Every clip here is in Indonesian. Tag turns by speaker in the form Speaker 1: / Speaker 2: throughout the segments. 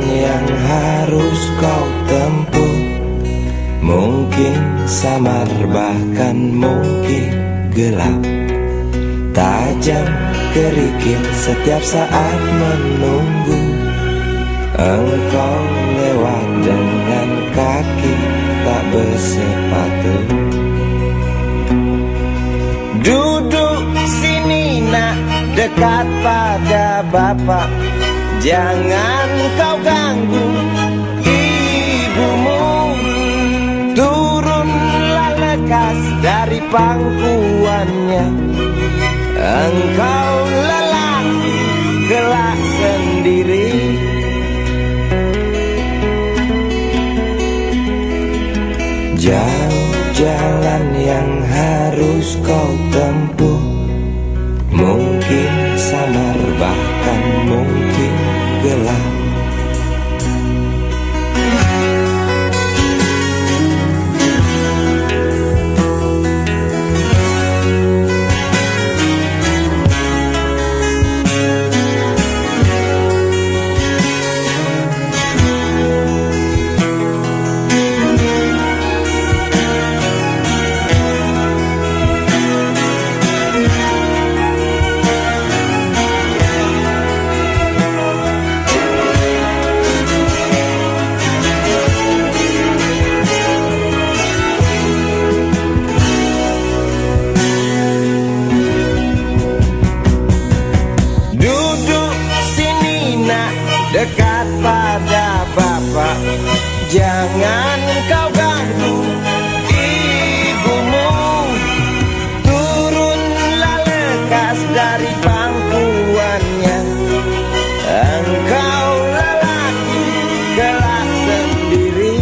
Speaker 1: yang harus kau tempuh. Mungkin samar bahkan mungkin gelap, tajam kerikil setiap saat menunggu. Engkau lewat dengan kaki tak bersepatu. Duduk sini nak, dekat pada bapak. Jangan kau ganggu ibumu. Turunlah lekas dari pangkuannya. Engkau lelaki kelak sendiri. Jauh jalan yang harus kau tempuh. Mungkin samar bahkan mungkin gelap. Dekat pada bapak, jangan kau ganggu ibumu. Turunlah lekas dari pangkuannya. Engkau lelaki kelak sendiri.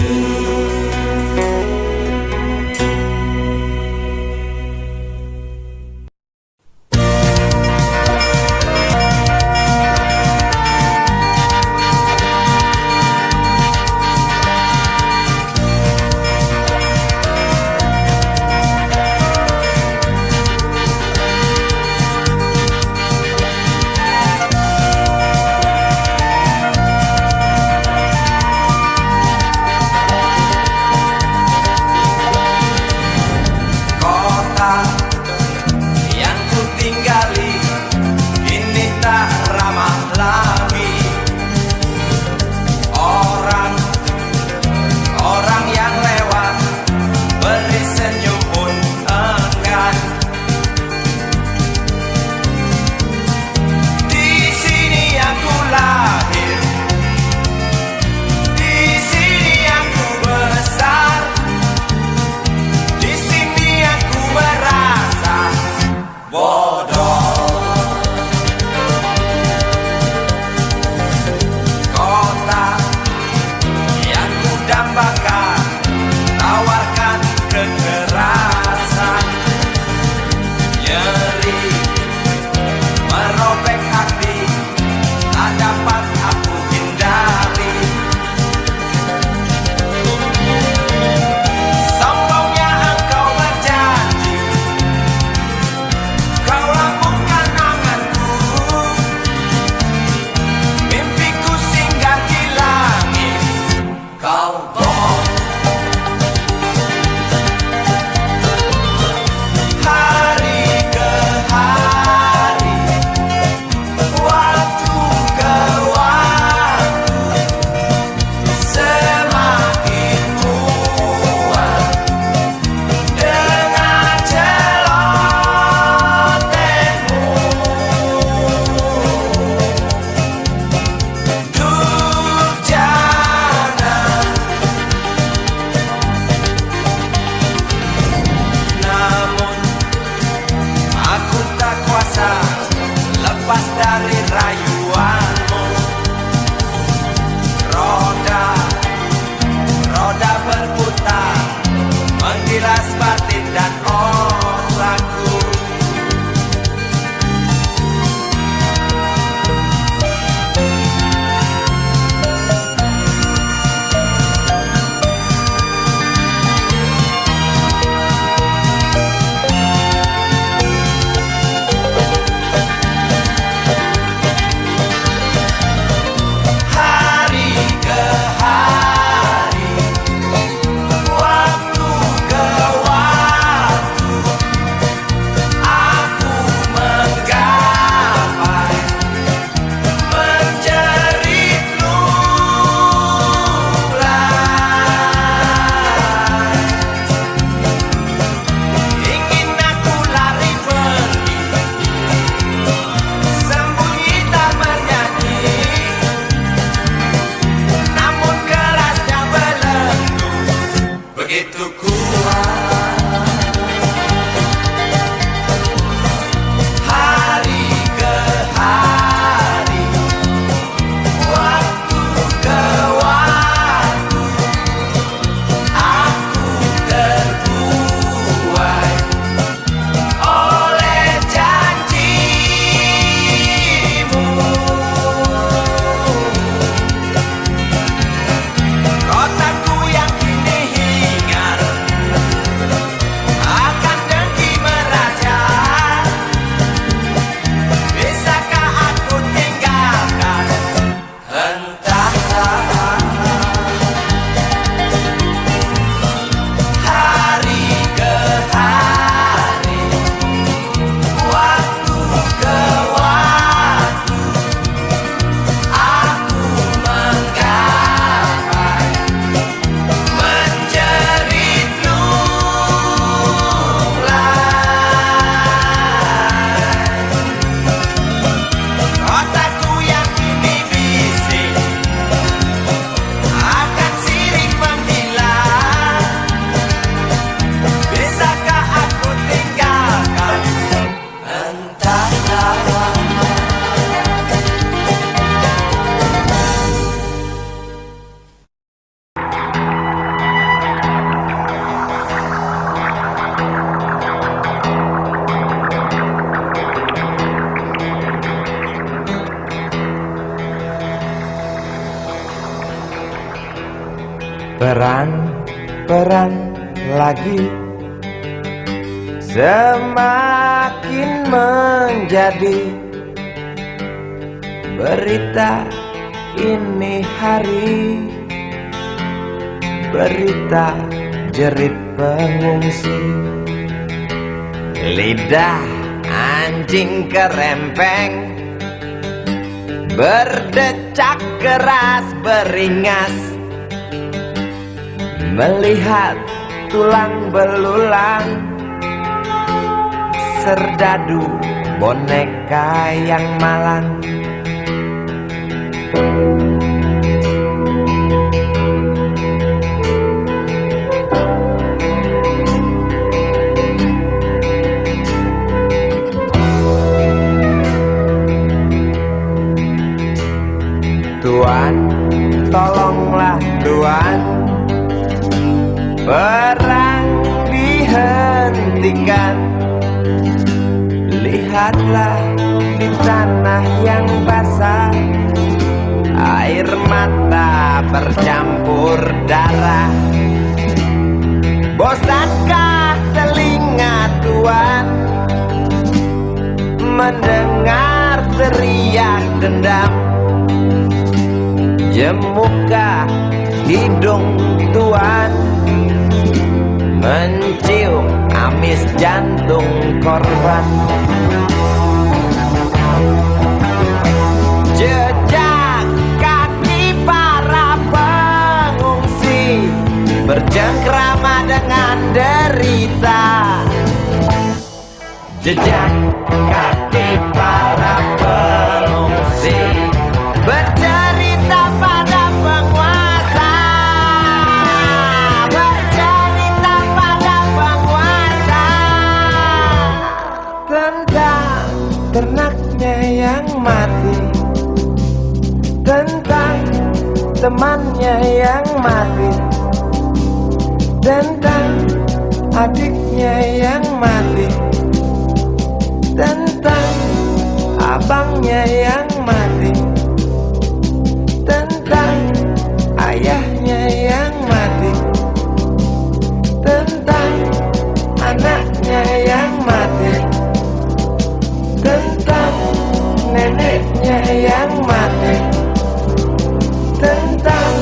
Speaker 1: Perang lagi semakin menjadi berita ini hari, berita jerit pengungsi. Lidah anjing kerempeng berdecak keras beringas, melihat tulang belulang serdadu boneka yang malang. Tuan, tolonglah Tuan, perang dihentikan. Lihatlah di tanah yang basah, air mata bercampur darah. Bosankah telinga Tuan mendengar teriak dendam? Jemukah hidung Tuan mencium amis jantung korban? Jejak kaki para pengungsi bercengkrama dengan derita. Jejak kaki para pengungsi bercerita pada penguasa, bercerita pada penguasa tentang ternaknya yang mati, tentang temannya yang mati, tentang adiknya yang mati, tentang abangnya yang mati, tentang ayahnya yang mati, tentang anaknya yang mati, tentang neneknya yang mati, tentang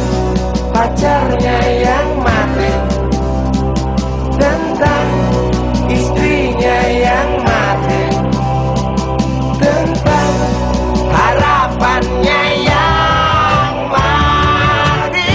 Speaker 1: pacarnya yang mati, tentang istrinya yang mati, tentang harapannya yang mati.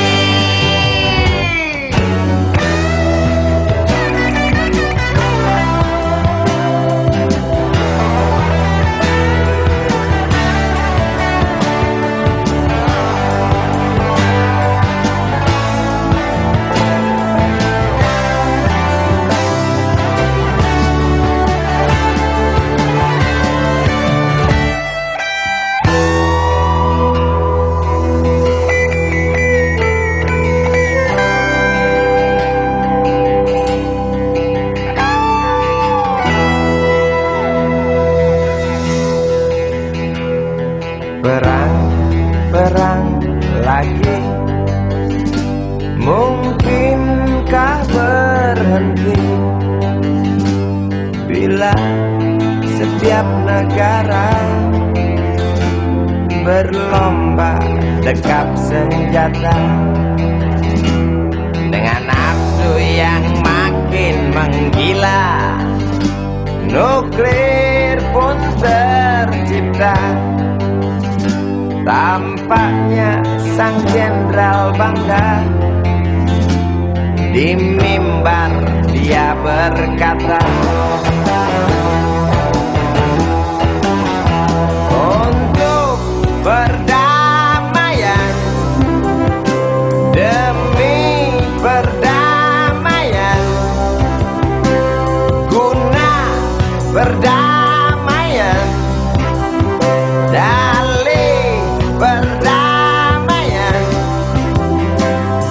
Speaker 1: Perang lagi, mungkinkah berhenti bila setiap negara berlomba dekap senjata dengan nafsu yang makin menggila? Nuklir pun tercipta. Tampaknya sang jenderal bangga, di mimbar dia berkata, untuk perdamaian, demi perdamaian, guna perdamaian, dalih perdamaian,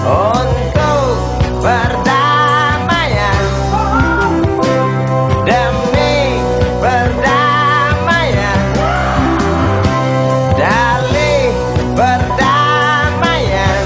Speaker 1: untuk perdamaian, demi perdamaian, dalih perdamaian.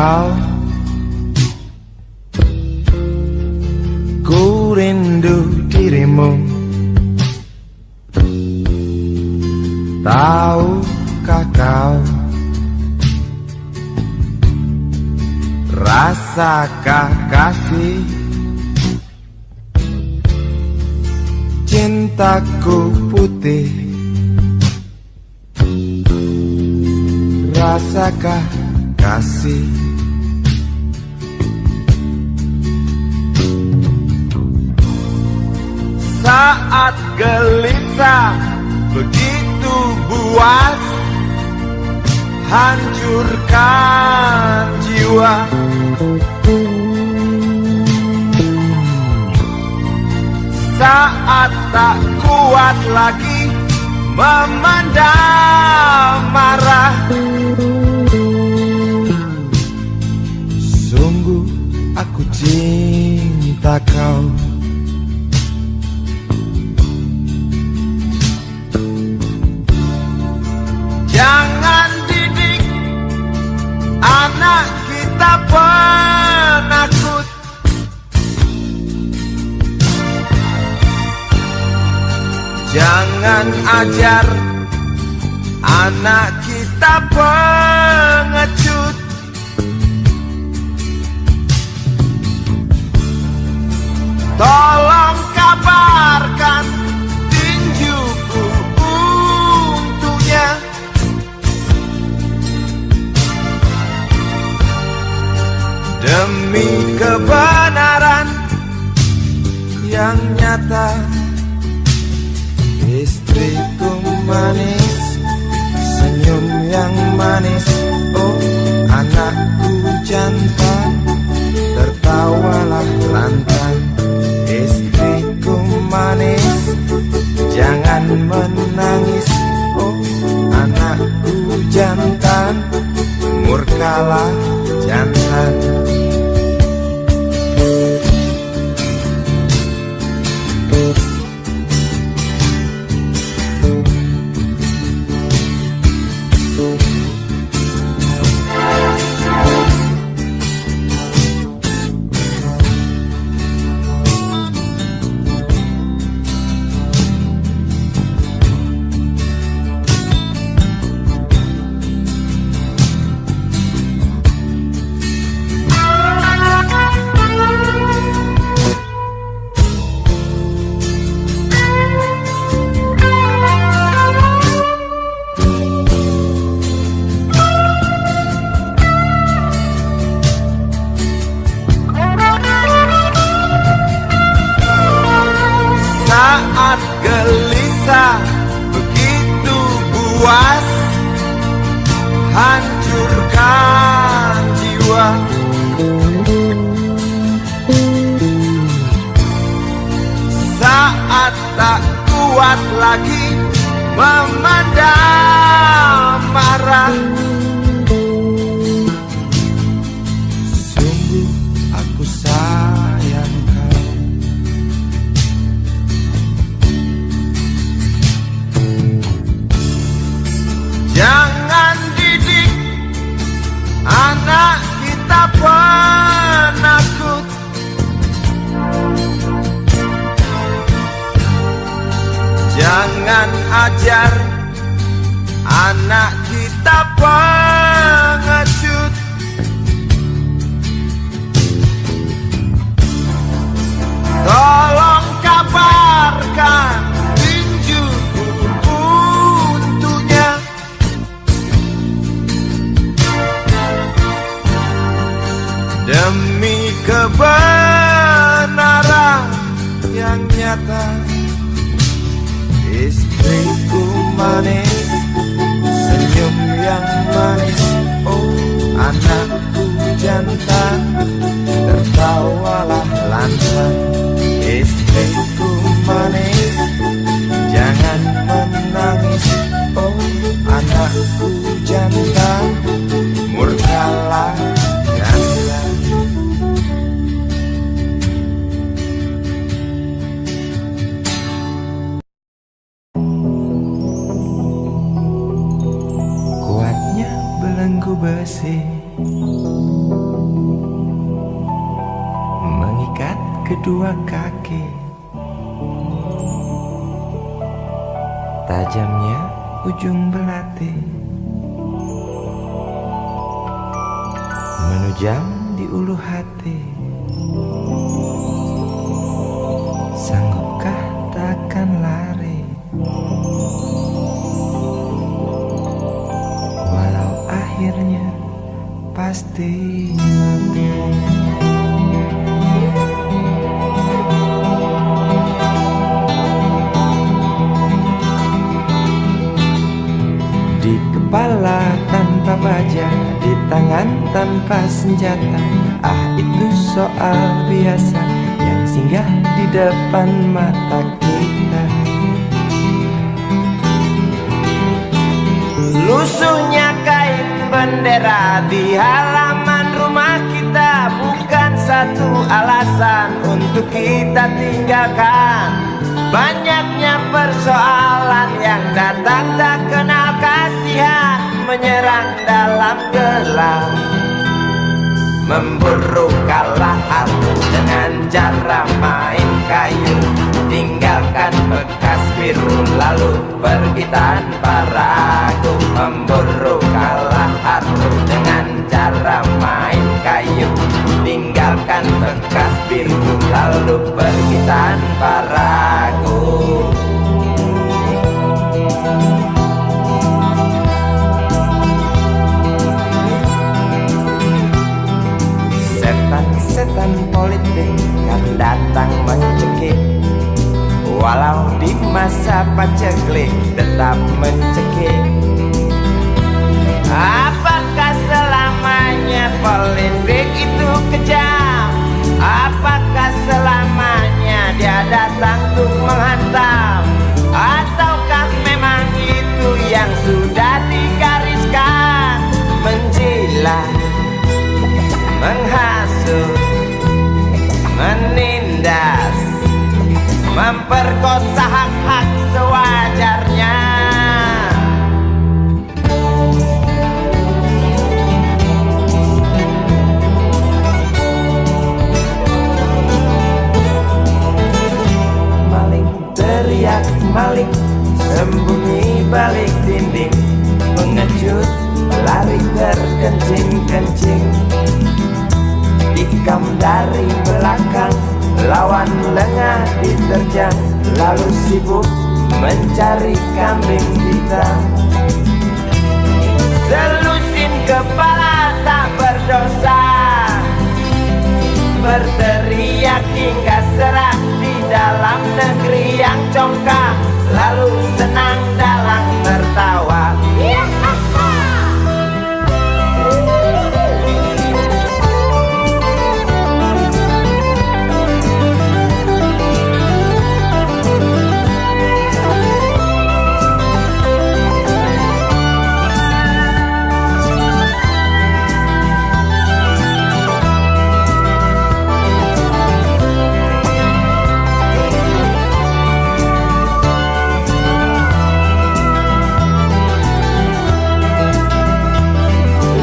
Speaker 1: kau, ku rindu dirimu. Tahukah kau, rasakah kasih cintaku putih? Rasakah kasih? Saat gelisah begitu buas, hancurkan jiwa. Saat tak kuat lagi memendam marah, sungguh aku cinta kau. Jangan didik anak kita penakut. Jangan ajar anak kita pengecut. Tolong kabarkan tinjuku untuknya. Demi kebenaran yang nyata, istriku manis, senyum yang manis. Oh anakku jantan, tertawalah lantang. Istriku manis, jangan menangis. Oh anakku jantan, murkalah jantan. Saat gelisah begitu buas, hancurkan jiwa. Saat tak kuat lagi memendam marah, sungguh aku sayang kau. Jangan didik anak kita penakut. Jangan ajar anak kita pengecut. Tolong kabarkan tinjuku untuknya. Demi kebenaran yang nyata, istriku manis, senyum yang manis. Oh anakku jantan, tertawalah lantang. Istriku manis, jangan menangis. Oh anakku jantan, murkalah jantan. Kuatnya belenggu besi, mengikat kedua kaki. Tajamnya ujung belati menujam di ulu hati. Sanggupkah takkan lari, walau akhirnya pasti mati. Di kepala tanpa baja, di tangan tanpa senjata. Ah, itu soal biasa yang singgah di depan mata kita. Lusuhnya kain bendera di halaman rumah kita bukan satu alasan untuk kita tinggalkan. Banyaknya persoalan yang datang tak kenal kasihan, menyerang dalam gelap, memburu kalah aku dengan cara main kayu. Tinggalkan bekas biru lalu pergi tanpa ragu, memburu kalah aku dengan cara main kayu. Tinggalkan bekas biru lalu pergi tanpa ragu. Setan politik kan datang mencekik, walau di masa paceklik tetap mencekik. Apakah selamanya politik itu kejam? Apakah selamanya dia datang untuk menghantam? Ataukah memang itu yang sudah digariskan? Menjilat, menghasut, menindas, memperkosa hak-hak sewajarnya. Maling teriak maling, sembunyi balik dinding, pengecut lari terkencing-kencing. Tikam dari belakang, lawan lengah diterjang, lalu sibuk mencari kambing hitam. Selusin kepala tak berdosa, berteriak hingga serak di dalam negeri yang congkak, lalu senang dalam tertawa.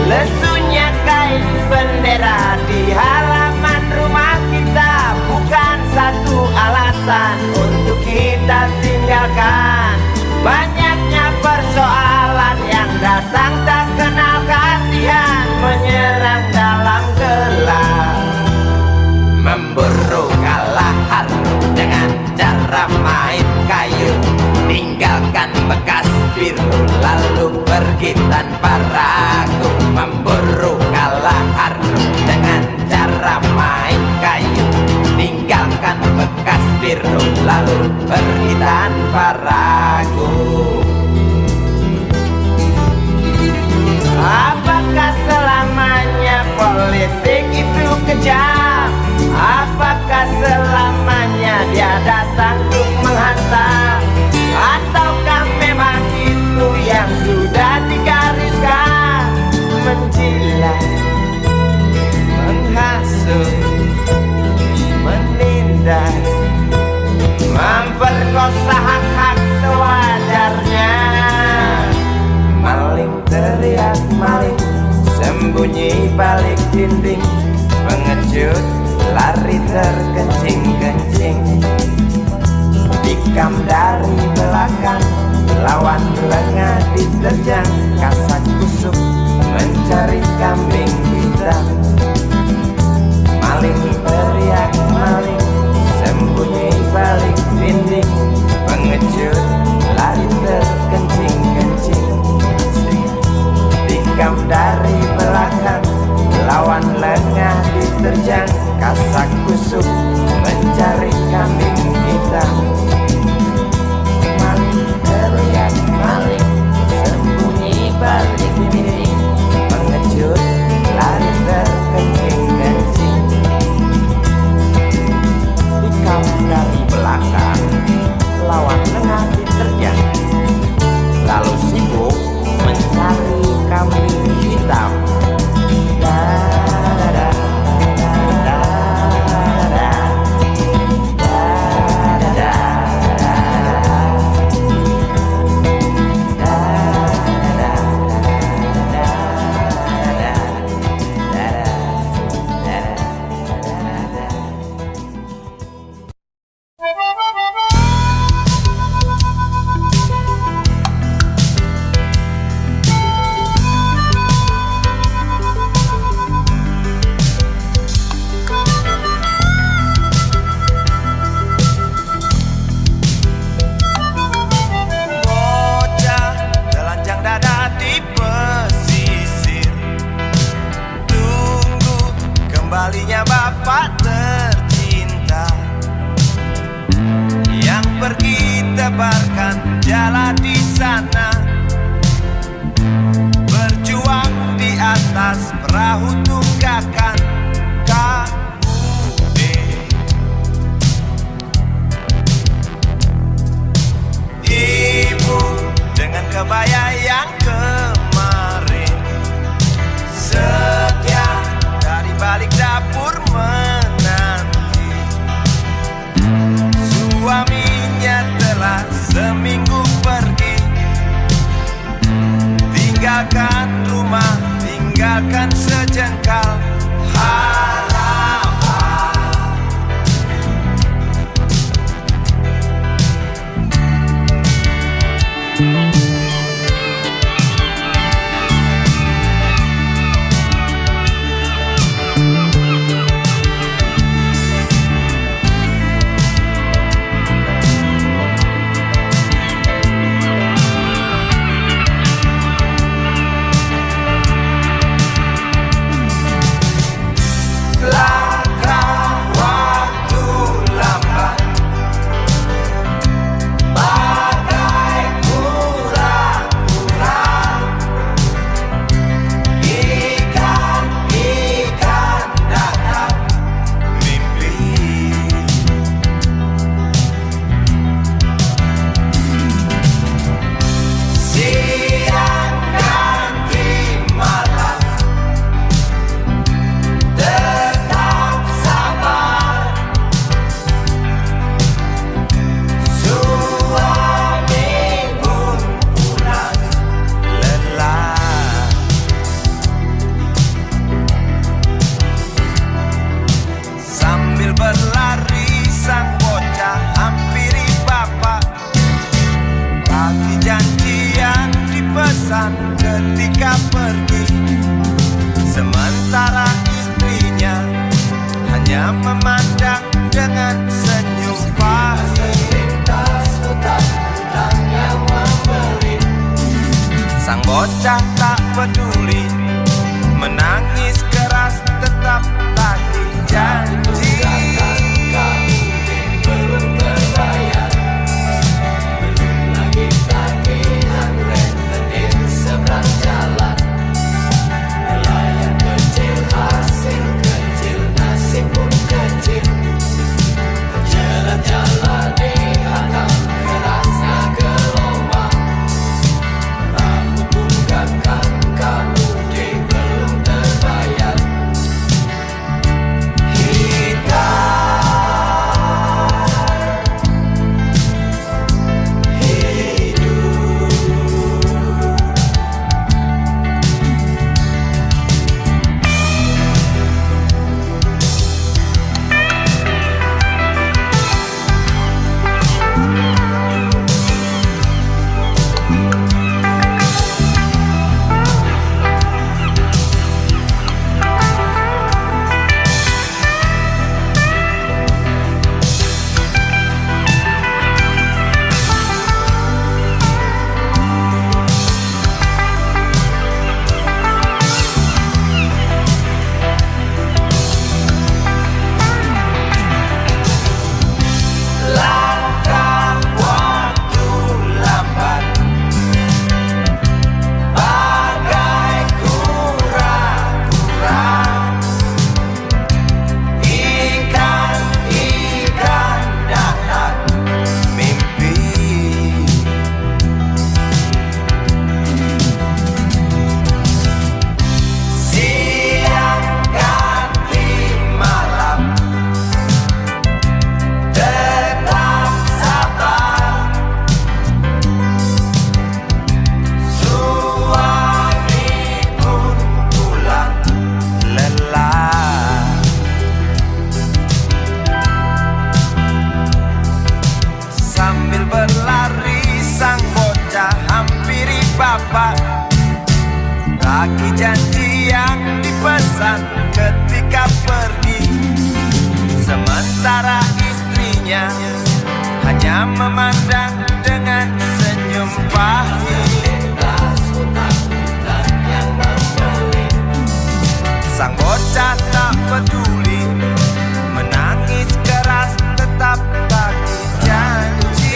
Speaker 1: Lesunya kain bendera di halaman rumah kita bukan satu alasan untuk kita tinggalkan. Banyaknya persoalan yang datang tak kenal kasihan, menyerang dalam gelap, memburu kalah harus dengan cara main kayu. Tinggalkan bekas biru lalu pergi tanpa ragu, memburu kalah harus dengan cara main kayu. Tinggalkan bekas biru lalu pergi tanpa ragu. Apakah selamanya politik itu kejam? Apakah selamanya dia datang untuk menghantam? Ataukah memang itu yang sudah digariskan? Menjilat, menghasut, menindas, memperkosa hak-hak sewajarnya. Maling teriak maling, sembunyi balik dinding, pengecut lari memandang dengan senyum pahit. Sang bocah tak peduli, menangis keras tetap tagih janji. Belum terbayar, belum lagi tagihan rentenir seberang jalan. Nelayan kecil hasil kecil, nasib pun kecil. Berjalan-jalan di hantam kerasnya gelombang. Rambut bungkakan kamudi belum terbayar. Tagih janji yang dipesan ketika pergi. Sementara istrinya hanya memandang dengan senyum pahit. Sang bocah tak peduli, menangis keras tetap tagih janji.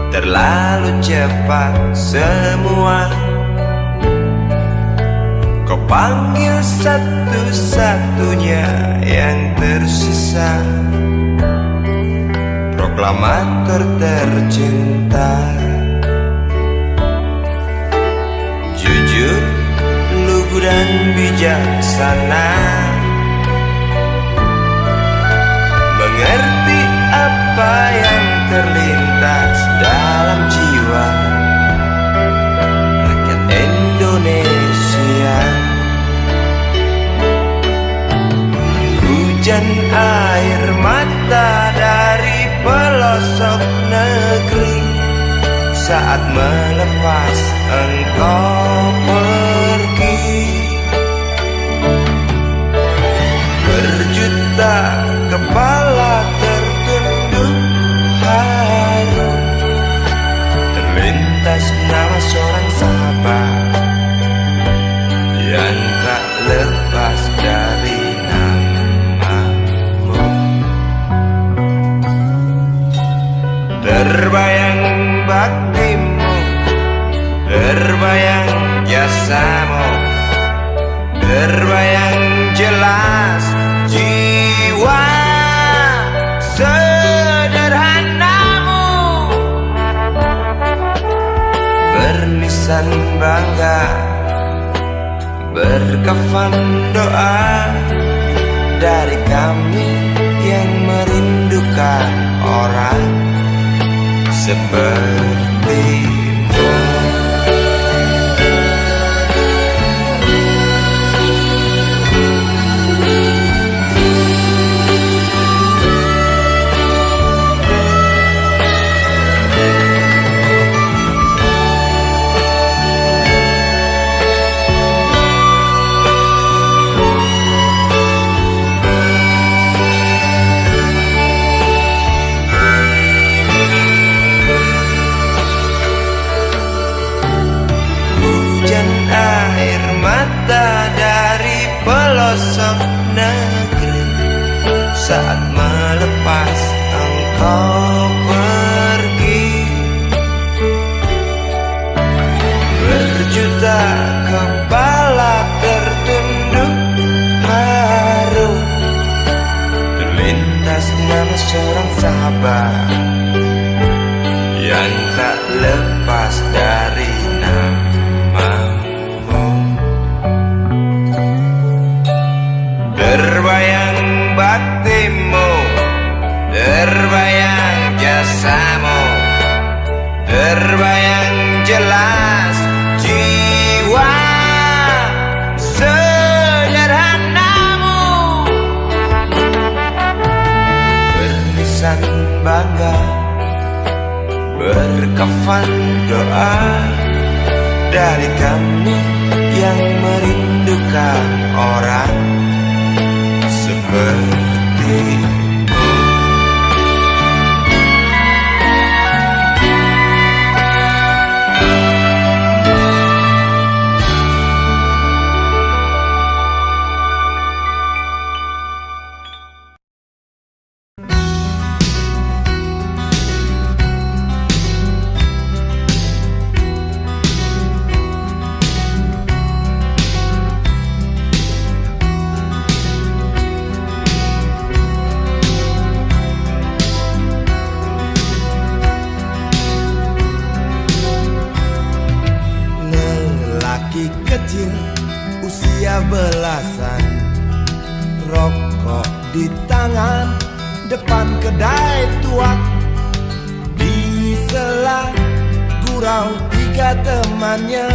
Speaker 1: Terlalu cepat semua, kau panggil satu-satunya yang tersisa, proklamator tercinta. Jujur, lugu dan bijaksana, mengerti apa yang terlintas dalam jiwa rakyat Indonesia. saat melepas engkau pergi. Berjuta kepala tertunduk haru, terlintas nama seorang sahabat yang tak lepas dari namamu. Terbayang baktimu, terbayang jasamu, terbayang jelas jiwa sederhanamu. Bernisan bangga, berkafan doa dari kami yang merindukan orang sepertimu. Pelosok negeri saat melepas engkau pergi. Berjuta kepala tertunduk haru, terlintas nama seorang sahabat yang tak lepas dari namamu. Terbayang baktimu, terbayang jasamu, terbayang jelas jiwa sederhanamu. Bernisan bangga, berkafan doa dari kami yang merindukan orang sepertimu. Kecil usia belasan, rokok di tangan depan kedai tuak. Di sela gurau tiga temannya,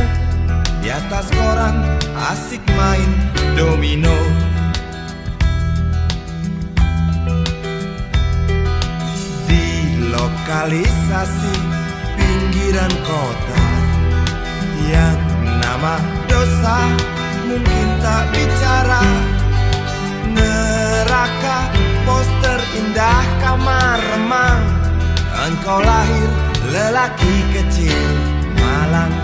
Speaker 1: di atas koran asik main domino. Di lokalisasi pinggiran kota yang nama dosa mungkin tak bicara, neraka poster indah kamar remang. Engkau lahir lelaki kecil malang.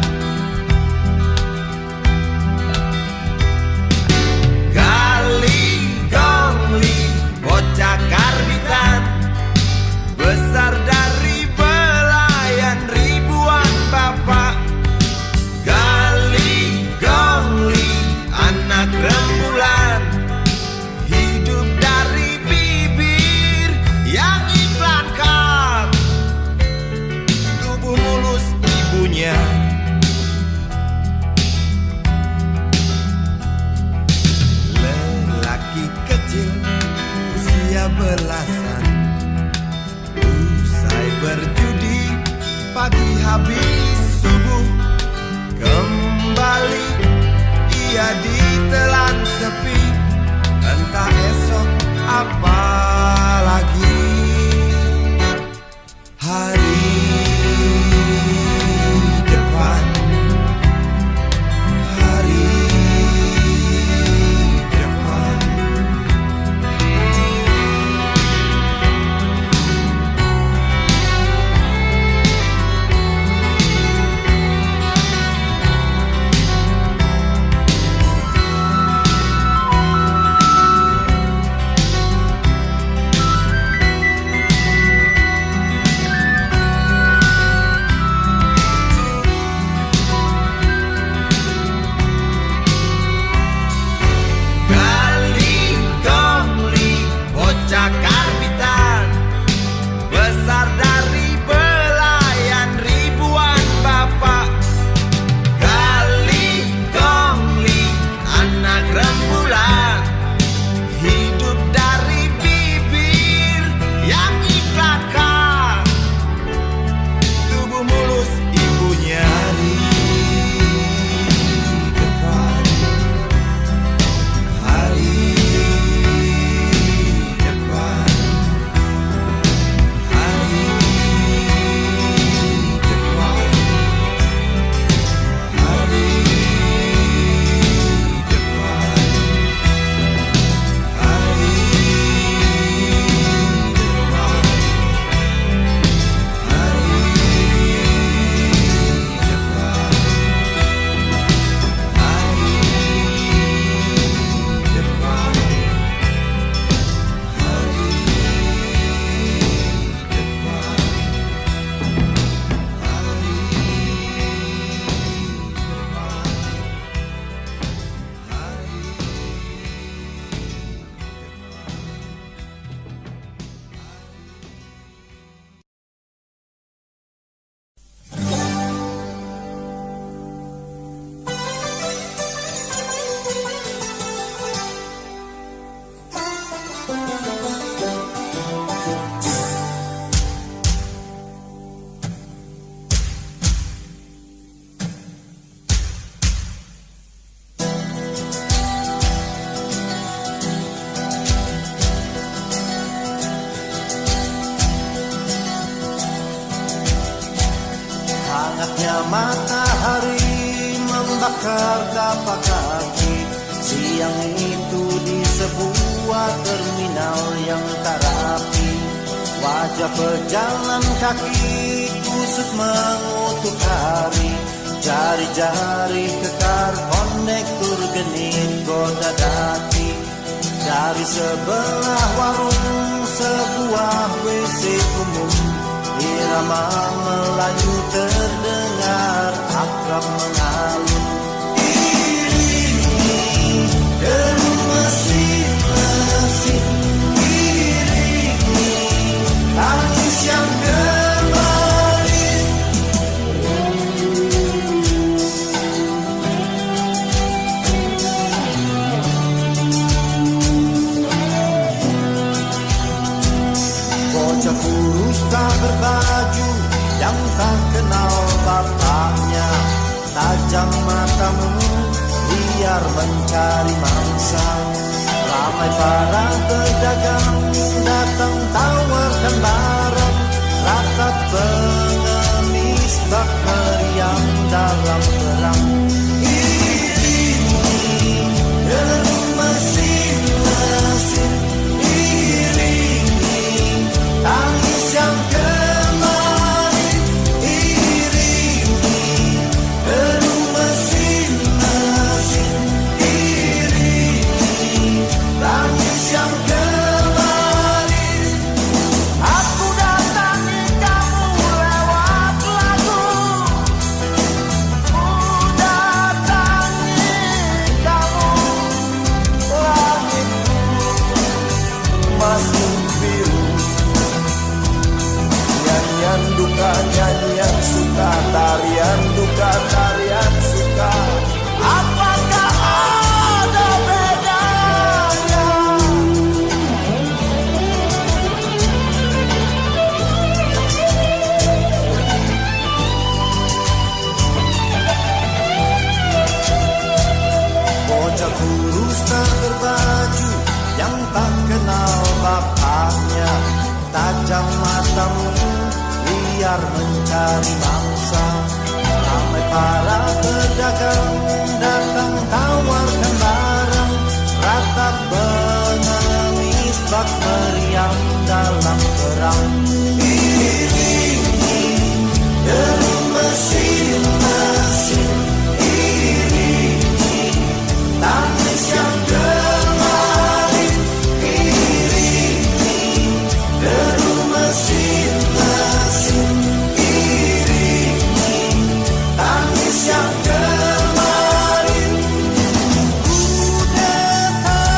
Speaker 1: Galing gongli bocah karbitan, besar dari belayan ribuan bapak. Anak rembulan, hidup dari bibir yang iklan kat, tubuh mulus ibunya. Lelaki kecil usia belasan, usai berjudi pagi habis subuh, kembali ia ditelan sepi, entah esok apa lagi hari. Gali Gongli, bocah karbitan, besar dari belayan ribuan bapak. Gali Gongli, anak rembulan, hidup dari bibir yang iklakan, tubuh mulus ibunya.
Speaker 2: Hangatnya matahari membakar tapak kaki. Siang itu di sebuah terminal yang tak rapi, wajah pejalan kaki kusut mengutuk hari. Jari-jari kekar kondektur genit goda daki. Dari sebelah warung sebuah WC umum, irama Melayu terdengar akrab mengalun. Iringi deru mesin-mesin, iringi tangis yang kembali. Bocah kurus tak berbaju yang tak kenal bapaknya, tajam matamu biar mencari mangsa. Ramai para pedagang datang tawarkan barang, ratap pengemis bak meriam dalam perang. Iringi deru mesin-mesin, iringi tangis yang kembali. Iringi deru mesin-mesin, iringi tangis yang kembali. Aku datangi kamu lewat lagu, ku datangi kamu, langitku masih biru. Nyanyian duka, nyanyian suka, tarian duka, tarian suka. Apakah ada bedanya? Bocah kurus tak berbaju yang tak kenal bapaknya, tajam matamu biar mencari mangsa. Ramai para pedagang datang tawarkan barang, ratap pengemis bak meriam dalam perang. Iringi deru mesin-mesin, iringi tangis yang kembali. Iringi deru mesin-mesin, iringi tangis yang kembali. Ku datang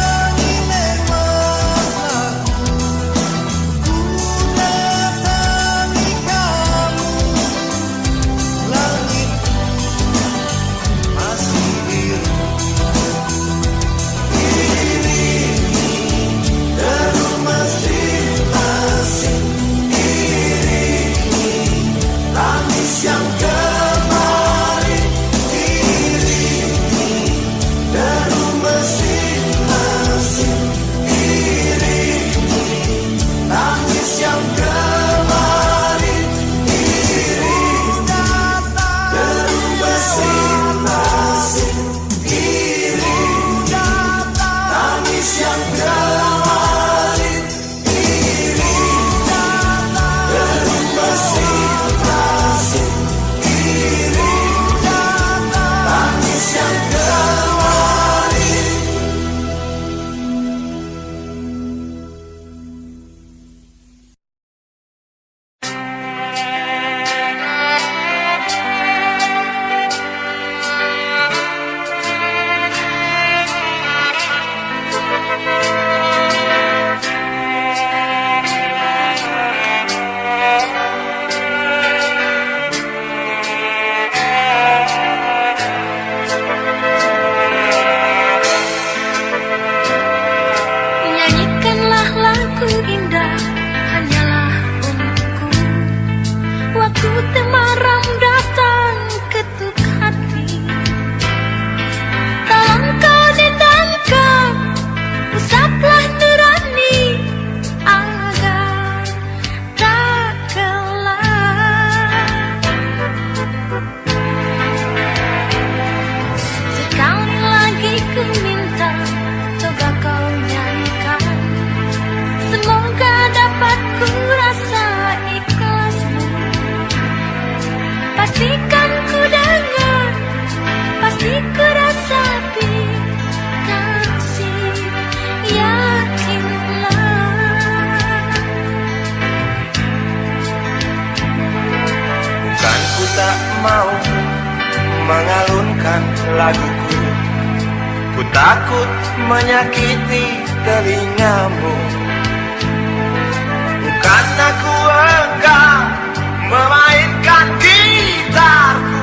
Speaker 1: mengalunkan laguku. Ku takut menyakiti telingamu. Bukan aku enggan memainkan gitarku,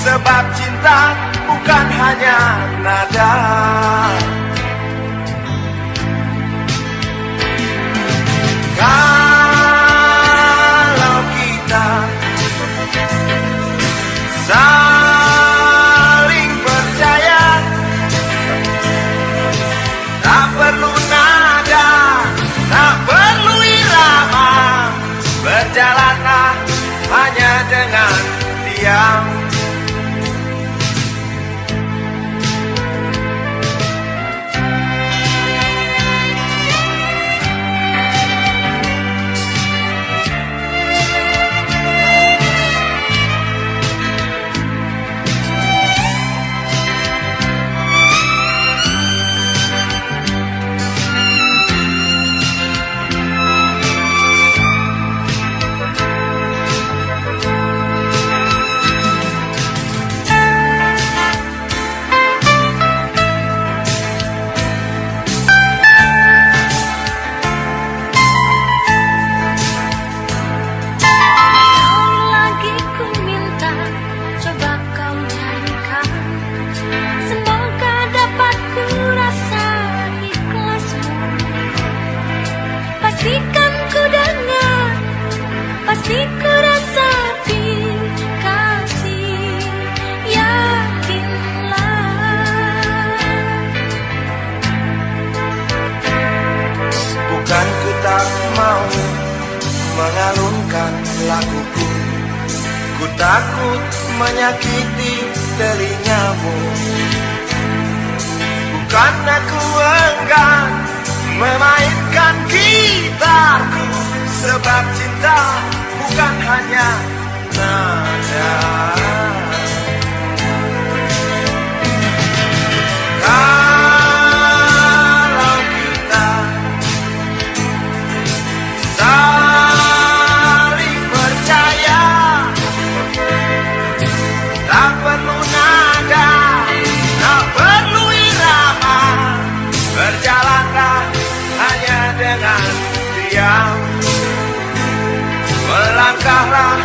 Speaker 1: sebab cinta bukan hanya nada. Kalau kita saling percaya, tak perlu nada, tak perlu irama, berjalanlah hanya dengan diam.
Speaker 3: Pasti ku rasapi kasih, yakinlah.
Speaker 1: Bukan ku tak mau mengalunkan laguku, ku takut menyakiti telingamu. Bukan aku enggan memainkan gitarku, sebab cinta bukan hanya nada. Kalau kita saling percaya, tak perlu nada, tak perlu irama, berjalanlah hanya dengan diam. Melangkahlah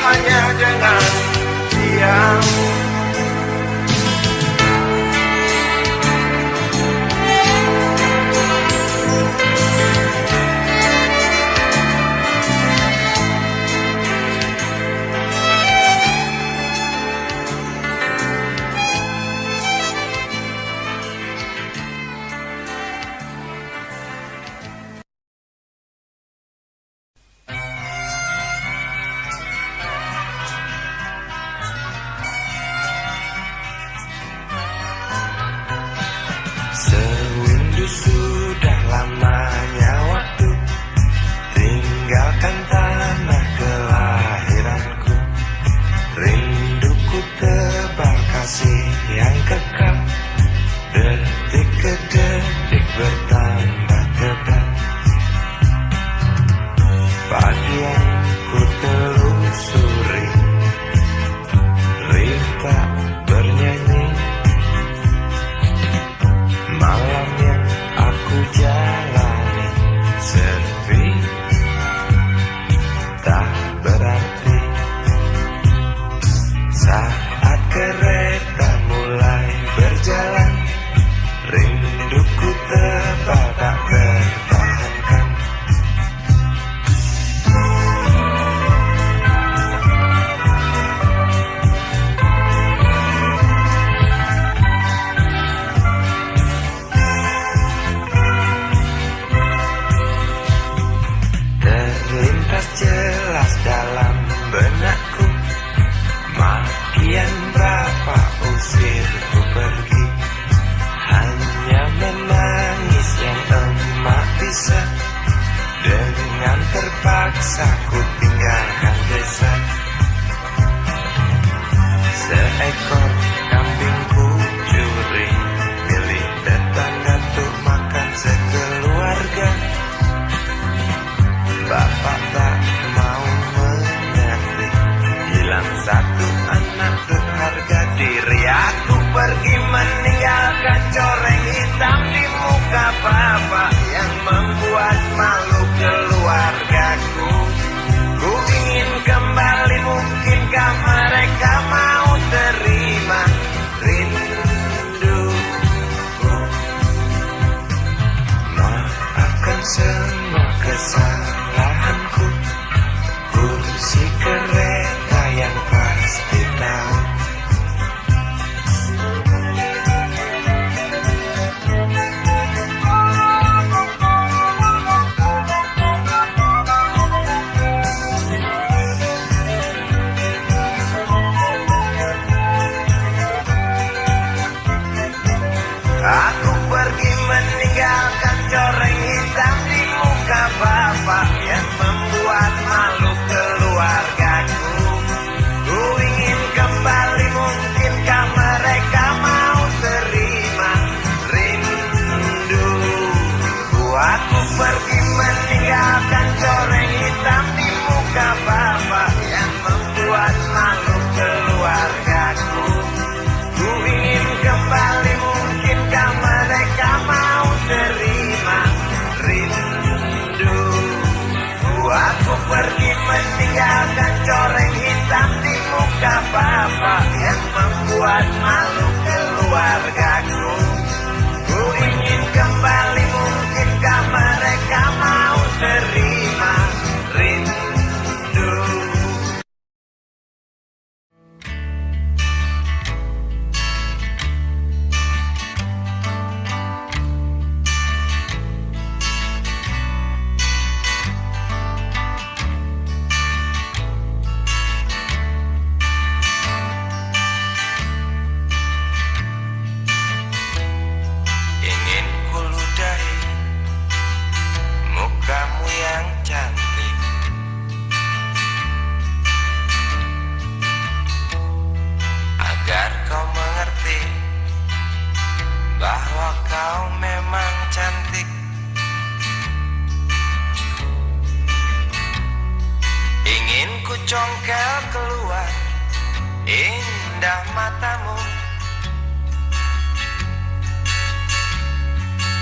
Speaker 1: hanya dengan diam. Sewindu sudah lamanya waktu tinggalkan tanah kelahiranku. Rinduku tebal kasih yang kekal, detik ke detik bertambah tebal. Pagi yang ku telusuri, rita bernyanyi. Malam yang aku jalani sepi, tak berarti. Saat kereta mulai berjalan, rinduku tebal tak tertahankan. Terlintas jelas dalam benakku, makian berapa usir ku pergi. Hanya menangis yang emak bisa, dengan terpaksa ku tinggalkan desa. Seekor kambingku curi, milik tetangga untuk makan sekeluarga. Bapak tak mau mengerti, hilang satu anak berharga diri aku. muka bapak yang membuat malu keluargaku. Ku ingin kembali, mungkinkah mereka mau terima rinduku. Maafkan semua kesalahanku, ku si kereta yang pasti tahu. Aku pergi meninggalkan coreng hitam di muka bapak yang membuat malu keluargaku. Ku ingin kembali, mungkinkah mereka mau terima rinduku. Aku pergi meninggalkan coreng hitam di muka bapak yang membuat malu keluargaku. Ku ingin kembali, mungkinkah mereka mau terima rindu. Aku pergi meninggalkan coreng hitam di muka bapak yang membuat malu keluargaku. Ku ingin kembali, mungkinkah mereka mau terima rindu. Ingin ku ludahi mukamu yang cantik, agar kau mengerti bahwa kau memang cantik. Ingin ku congkel keluar indah matamu,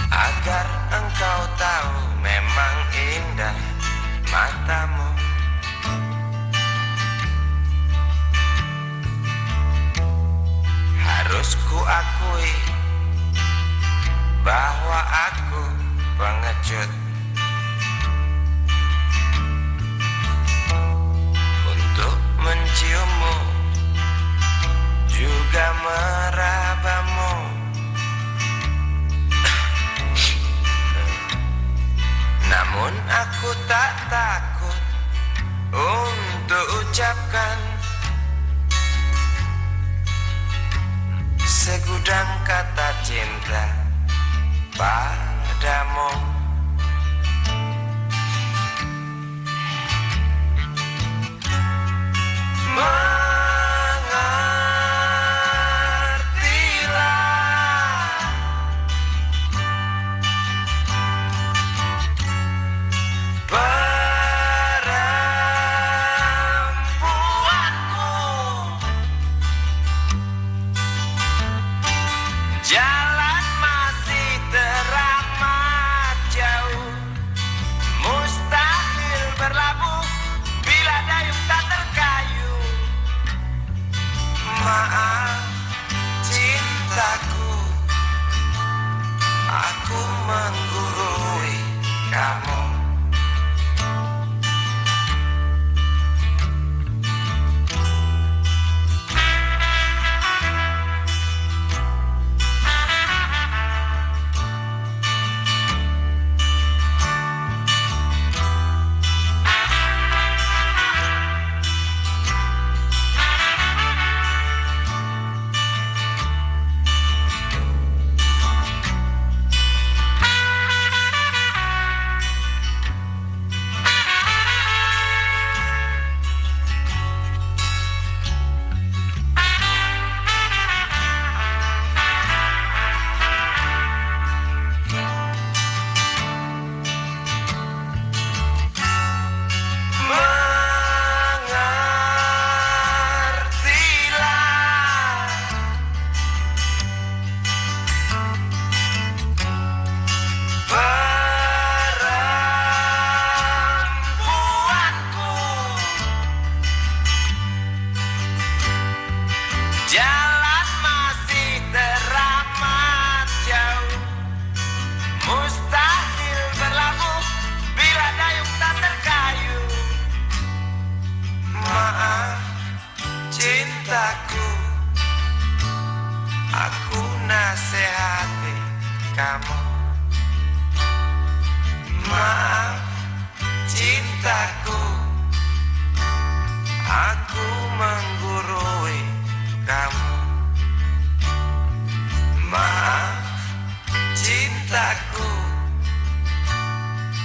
Speaker 1: agar engkau tahu memang indah matamu. Harus ku akui bahwa aku pengecut. Untuk menciummu juga merabamu. Namun aku tak takut untuk ucapkan segudang kata cinta padamu. Mengertilah perempuanku, jalan masih teramat jauh, mustahil berlabuh bila dayung tak terkayuh. Maaf cintaku, aku menggurui kamu.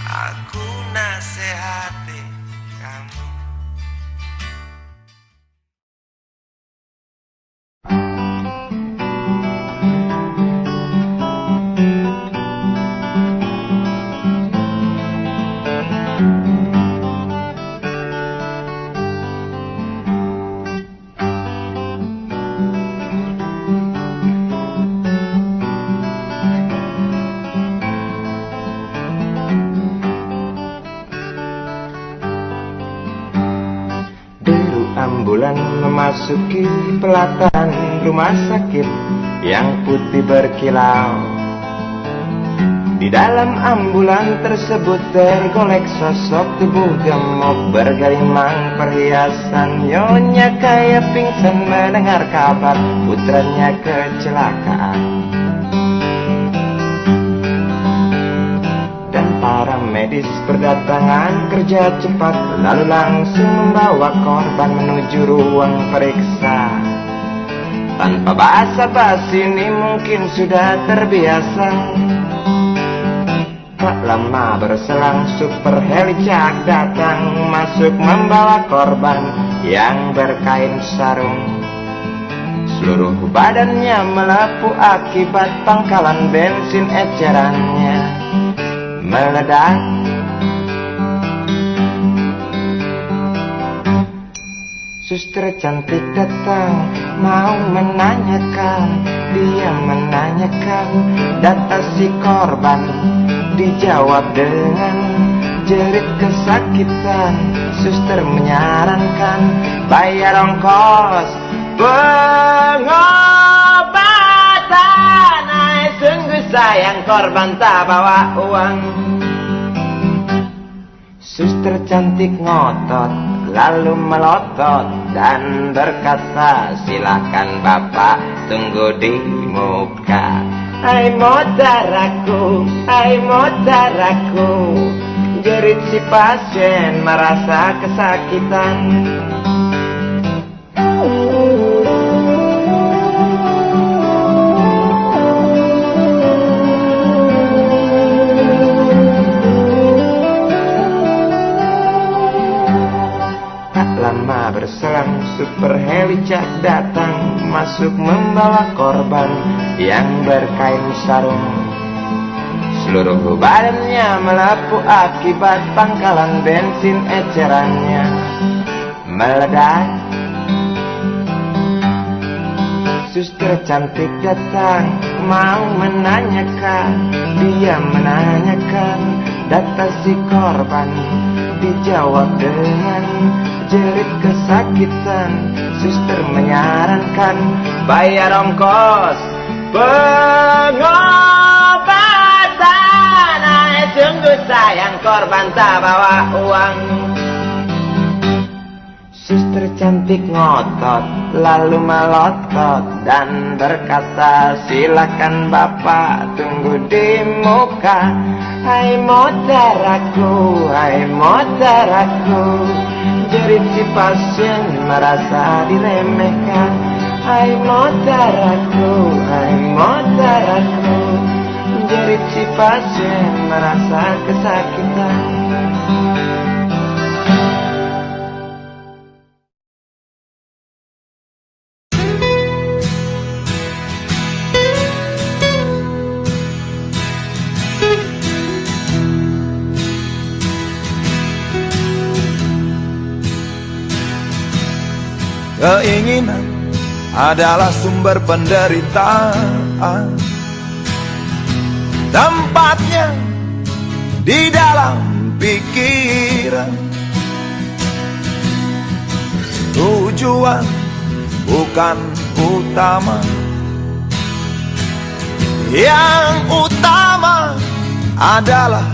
Speaker 1: aku nasihati kamu.
Speaker 4: Ambulan memasuki pelataran rumah sakit yang putih berkilau. Di dalam ambulan tersebut tergolek sosok tubuh gemuk bergelimang perhiasan. Nyonya kaya pingsan mendengar kabar putranya kecelakaan. Para medis berdatangan kerja cepat, lalu langsung membawa korban menuju ruang periksa. Tanpa basa-basi ini mungkin sudah terbiasa. Tak lama berselang super helicak datang masuk membawa korban yang berkain sarung. Seluruh badannya melepuh akibat pangkalan bensin ecerannya meledak. Suster cantik datang mau menanyakan, dia menanyakan data si korban. Dijawab dengan jerit kesakitan. Suster menyarankan bayar ongkos pengobatan. Sungguh sayang korban tak bawa uang. Suster cantik ngotot lalu melotot dan berkata, silakan bapak tunggu di muka. Hai modaraku, hai modaraku, jerit si pasien merasa kesakitan. Lama berselang super helicak datang masuk membawa korban yang berkain sarung. Seluruh badannya melepuh akibat pangkalan bensin ecerannya meledak. Suster cantik datang mau menanyakan, dia menanyakan data si korban. Dijawab dengan jerit kesakitan. Suster menyarankan bayar ongkos pengobatan. Sungguh sayang korban tak bawa uang. Suster cantik ngotot lalu melotot dan berkata, silakan bapak tunggu di muka. Hai modaraku, hai modaraku, jerit si pasien merasa diremehkan. Hai modaraku, hai modaraku, jerit si pasien merasa kesakitan.
Speaker 2: Keinginan adalah sumber penderitaan. Tempatnya di dalam pikiran. Tujuan bukan utama. Yang utama adalah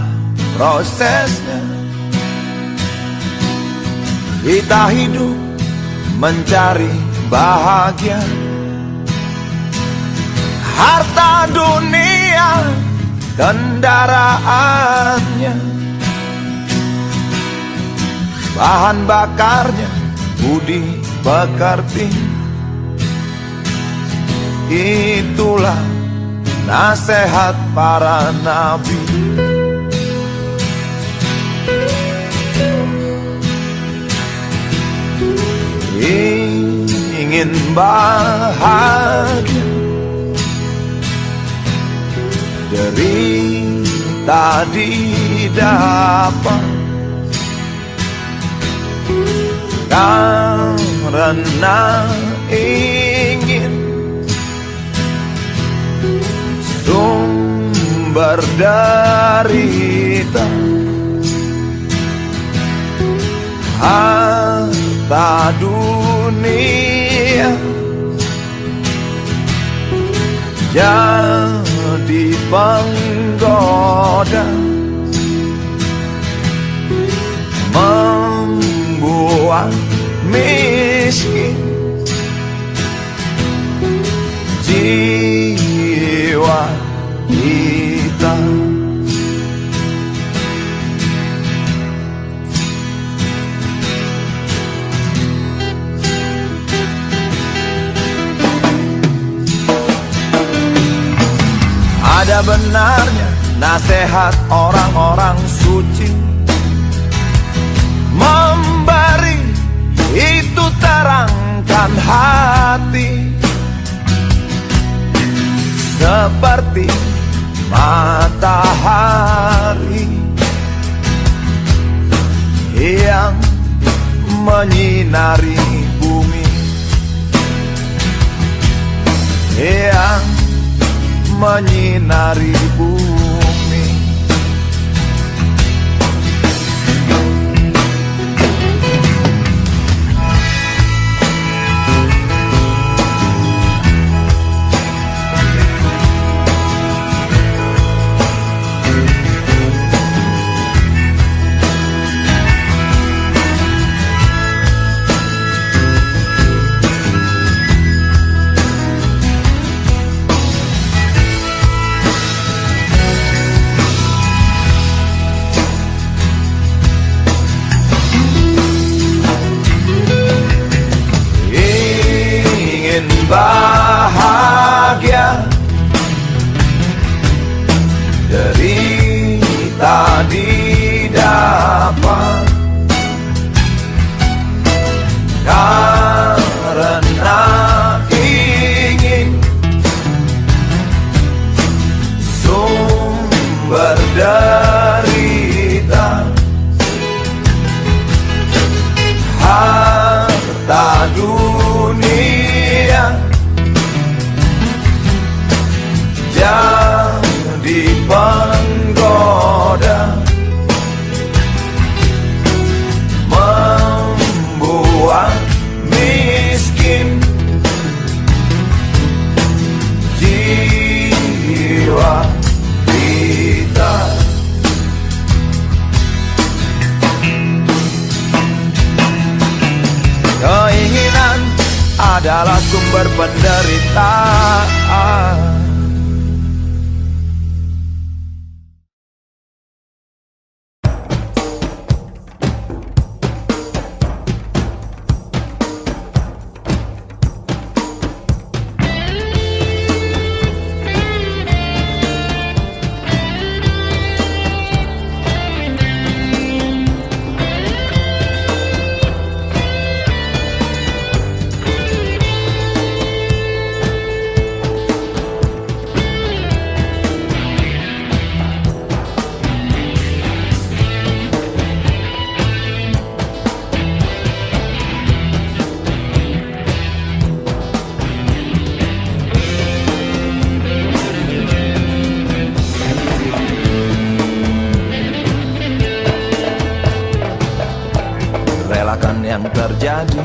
Speaker 2: prosesnya. Kita hidup mencari bahagia. Harta dunia kendaraannya, bahan bakarnya budi pekerti. Itulah nasihat para nabi. Ingin bahagia, derita didapat, karena ingin sumber derita. Harta dunia jadi penggoda, membuat miskin jiwa kita. Ada benarnya nasihat orang-orang suci, memberi itu terangkan hati, seperti matahari yang menyinari bumi, yang menyinari bumi. Bahagia, derita didapat, karena ingin sumber derita. Harta dunia jadi penggoda, membuat miskin jiwa kita. Keinginan adalah sumber penderitaan. Relakan yang terjadi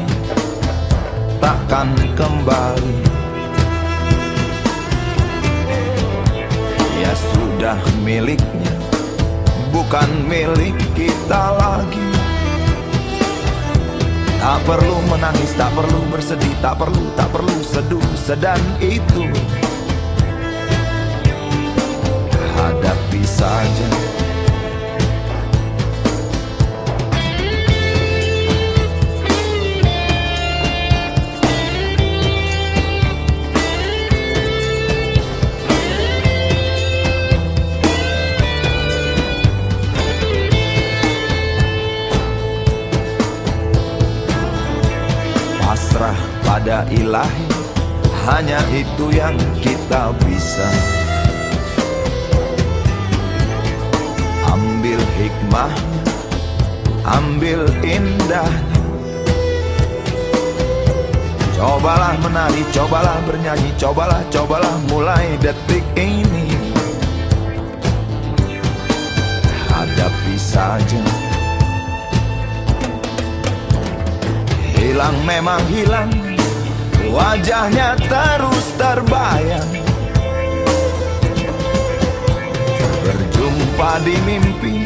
Speaker 2: takkan kembali. Ya sudah miliknya, bukan milik kita lagi. Tak perlu menangis, tak perlu bersedih, tak perlu seduh, sedan itu. Hadapi saja. pada ilahi, hanya itu yang kita bisa. Ambil hikmahnya, ambil indahnya. Cobalah menari, cobalah bernyanyi, cobalah mulai detik ini. Hadapi saja. Hilang memang hilang, wajahnya terus terbayang. Berjumpa di mimpi,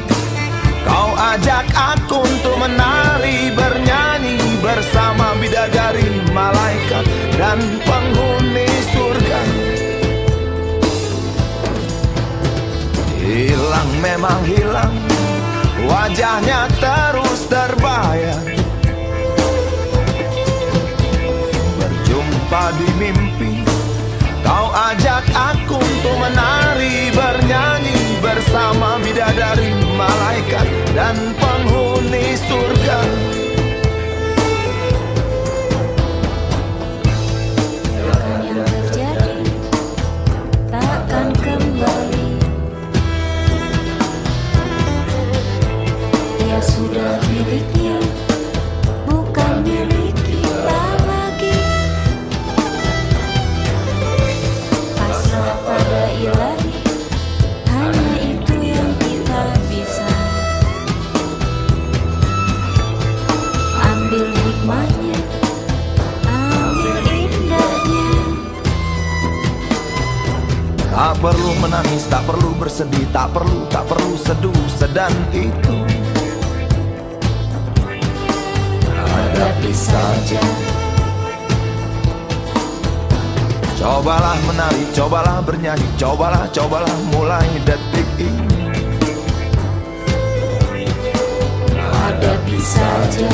Speaker 2: kau ajak aku untuk menari, bernyanyi bersama bidadari, malaikat dan penghuni surga. Hilang memang hilang, wajahnya terus terbayang. Berjumpa di mimpi, kau ajak aku untuk menari, bernyanyi bersama bidadari, malaikat dan penghuni surga.
Speaker 3: Akan yang terjadi takkan kembali. Dia sudah miliknya, bukan milik kita lagi. Pasrah pada ilahi, hanya itu yang kita bisa. Ambil hikmahnya, ambil indahnya.
Speaker 2: Tak perlu menangis, tak perlu bersedih, tak perlu seduh sedan itu. Hadapi saja. Cobalah menari, cobalah bernyanyi, cobalah mulai detik ini.
Speaker 3: Hadapi saja.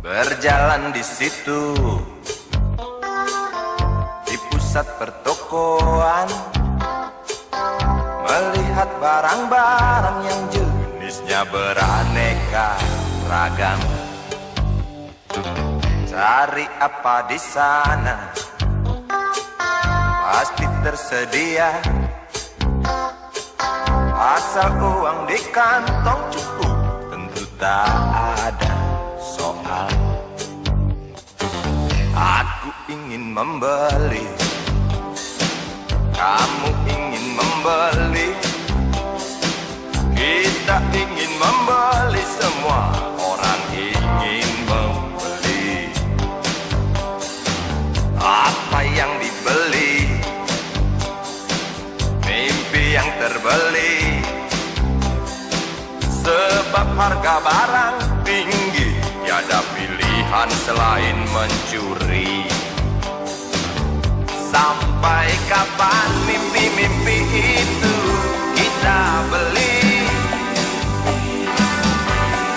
Speaker 2: Berjalan di situ, di pusat pertokoan, melihat barang-barang yang jenisnya beraneka ragam. Cari apa di sana, pasti tersedia, asal uang di kantong cukup, tentu tak ada soal. Aku ingin membeli, kamu ingin membeli, kita ingin membeli, semua orang ingin membeli. Apa yang dibeli? Mimpi yang terbeli. Sebab harga barang tinggi, tiada pilihan selain mencuri. Sampai kapan mimpi-mimpi itu kita beli?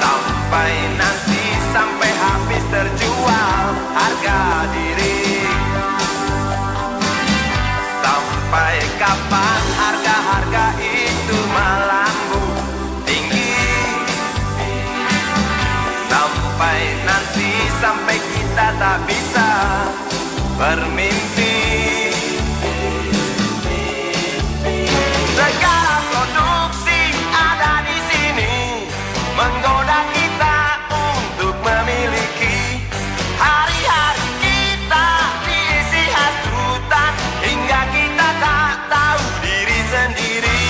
Speaker 2: Sampai nanti, sampai habis terjual harga diri. Sampai kapan harga-harga itu melambung tinggi? Sampai nanti, sampai kita tak bisa bermimpi. Segala produksi ada di sini menggoda kita untuk memiliki. Hari-hari kita diisi hasutan hingga kita tak tahu diri sendiri.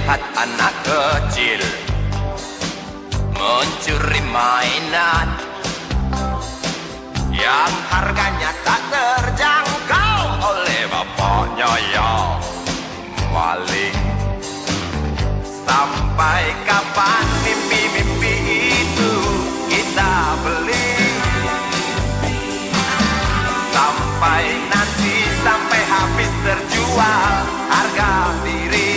Speaker 1: melihat anak kecil mencuri mainan yang harganya tak terjangkau oleh bapaknya yang maling. Sampai kapan mimpi-mimpi itu kita beli? Sampai nanti, sampai habis terjual harga diri.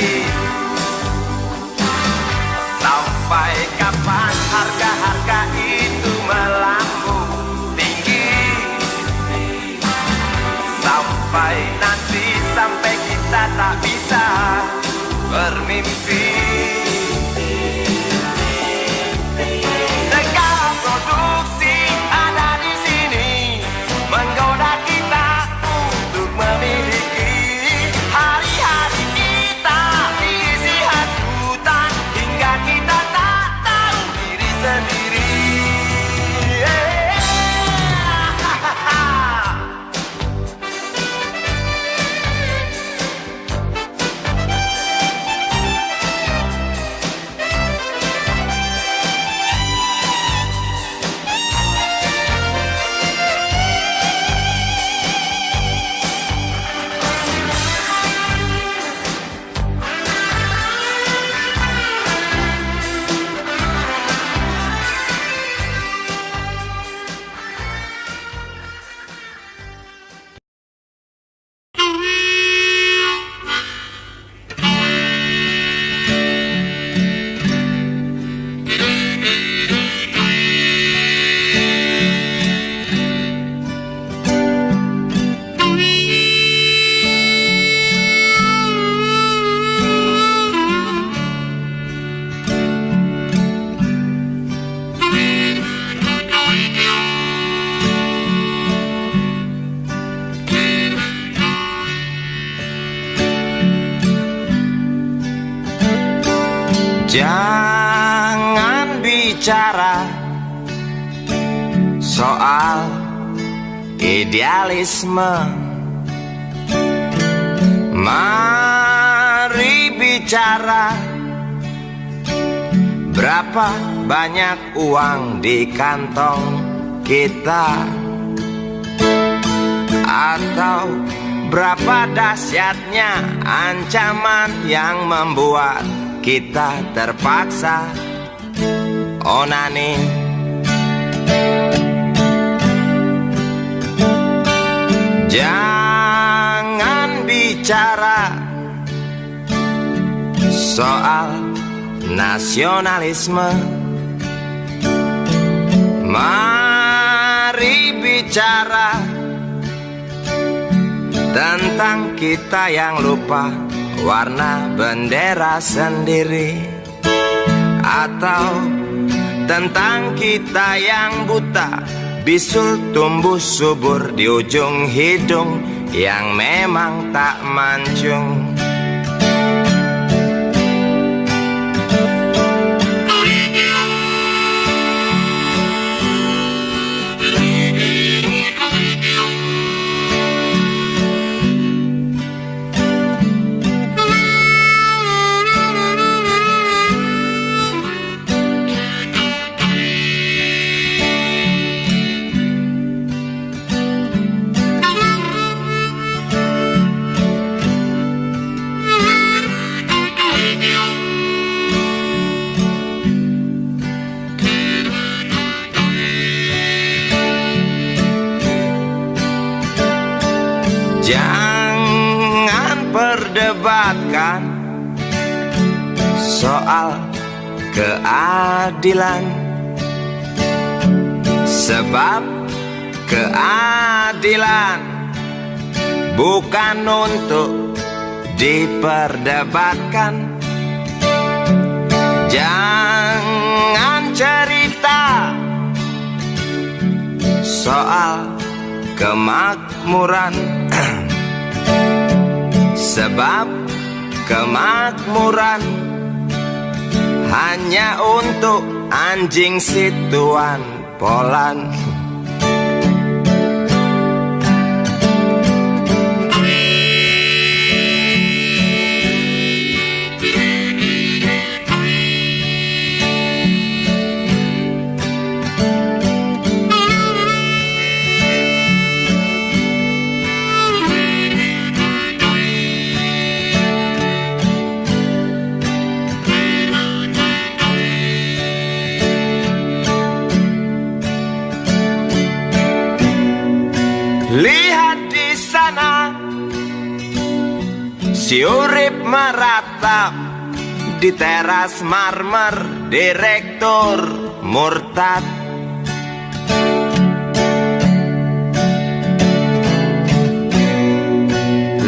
Speaker 1: Sampai kapan harga-harga itu melambung tinggi? Sampai nanti, sampai kita tak bisa bermimpi. Segala produksi ada di sini menggoda kita untuk memiliki. Hari-hari kita diisi hasutan hingga kita tak tahu diri sendiri. Jangan bicara soal idealisme. Mari bicara berapa banyak uang di kantong kita, atau berapa dahsyatnya ancaman yang membuat kita terpaksa onani. Jangan bicara soal nasionalisme. Mari bicara tentang kita yang lupa warna bendera sendiri, atau tentang kita yang buta bisul tumbuh subur di ujung hidung yang memang tak mancung. Jangan perdebatkan soal keadilan, sebab keadilan bukan untuk diperdebatkan. Jangan cerita soal kemakmuran, sebab kemakmuran hanya untuk anjing situan Polan. Si urip meratap di teras marmer direktur murtad.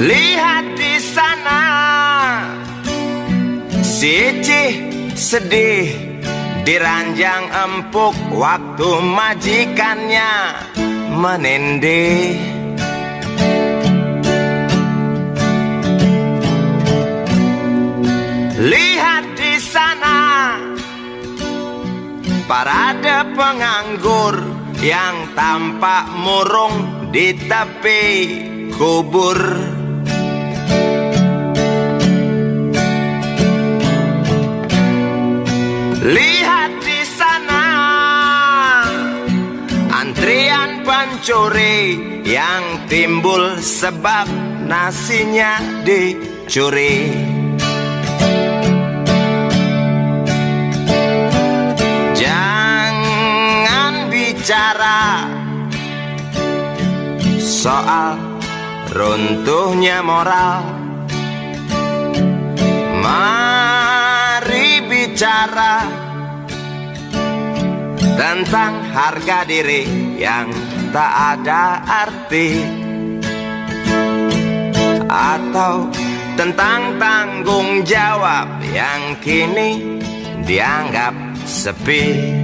Speaker 1: Lihat di sana, si Icih sedih diranjang empuk waktu majikannya menindih. Lihat di sana, parade penganggur yang tampak murung di tepi kubur. Lihat di sana, antrian pencuri yang timbul sebab nasinya dicuri. Jangan bicara soal runtuhnya moral, mari bicara tentang harga diri yang tak ada arti, atau tentang tanggung jawab yang kini dianggap sepi.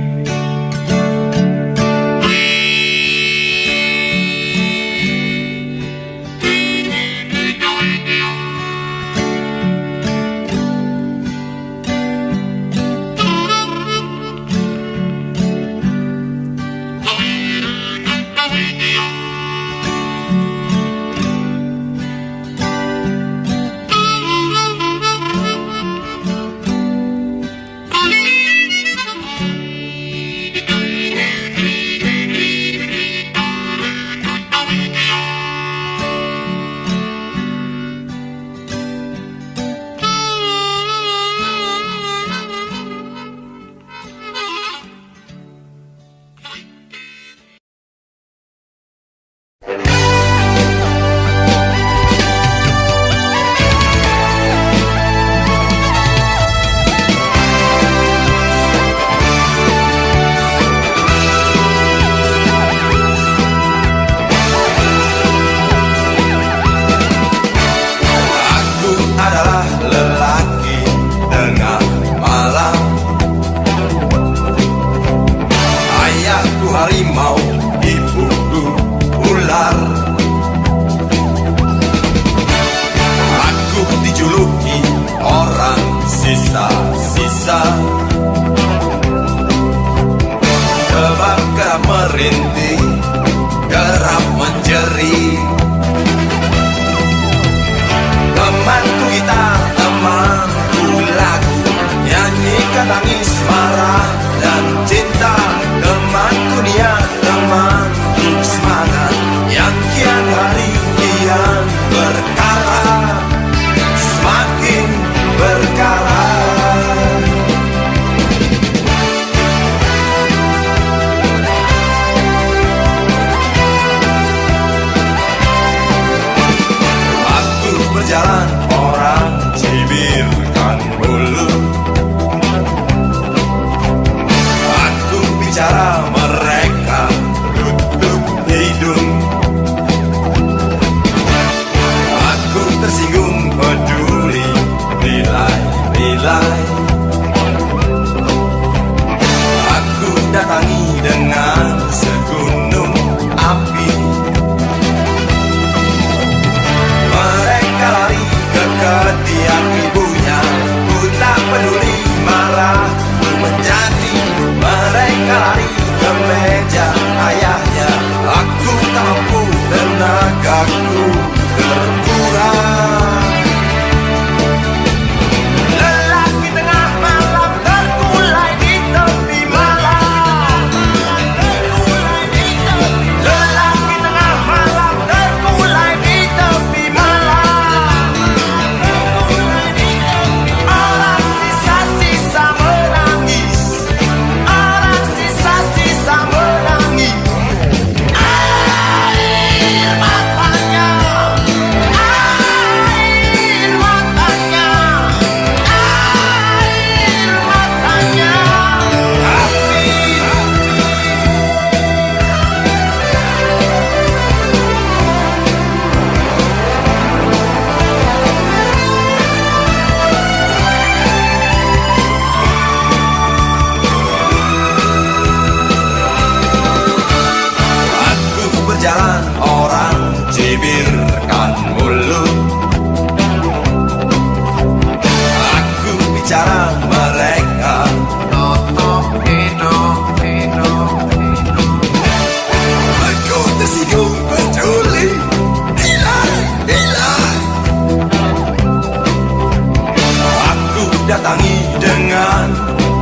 Speaker 2: datangi dengan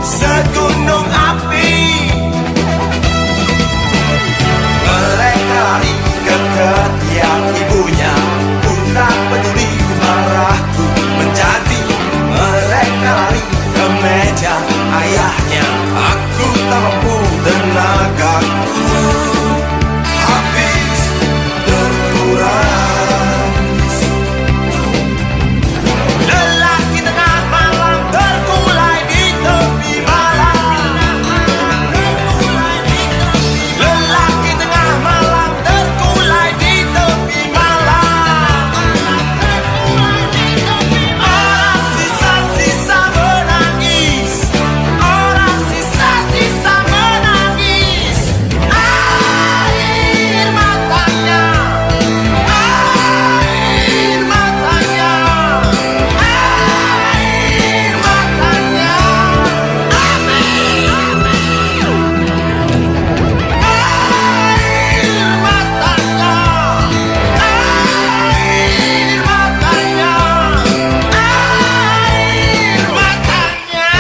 Speaker 2: segunung api. Mereka lari ke ketiak ibunya, pun tak peduli marahku menjadi. Mereka lari ke meja ayahnya, aku tak mampu, tenagaku habis terkuras. Lelaki tengah malam terkulai di tepi malam. Lelaki tengah malam terkulai di tepi malam. Orang sisa-sisa menangis, orang sisa-sisa menangis. Air matanya, air matanya, air matanya. Air matanya, air matanya, air matanya.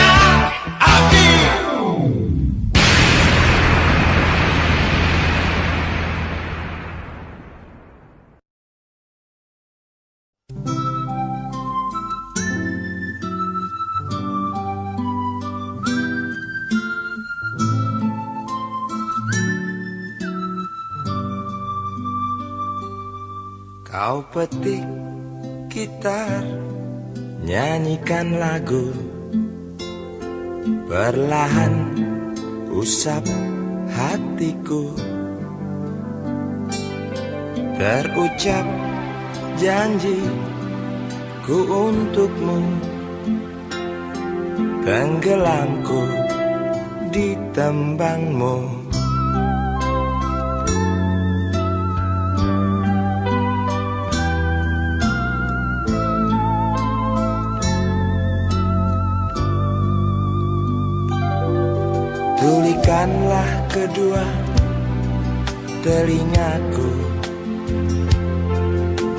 Speaker 2: Abi.
Speaker 1: Kau petik gitar, nyanyikan lagu, perlahan usap hatiku. Terucap janjiku untukmu, tenggelamku di tembangmu. Tulikanlah kedua telingaku,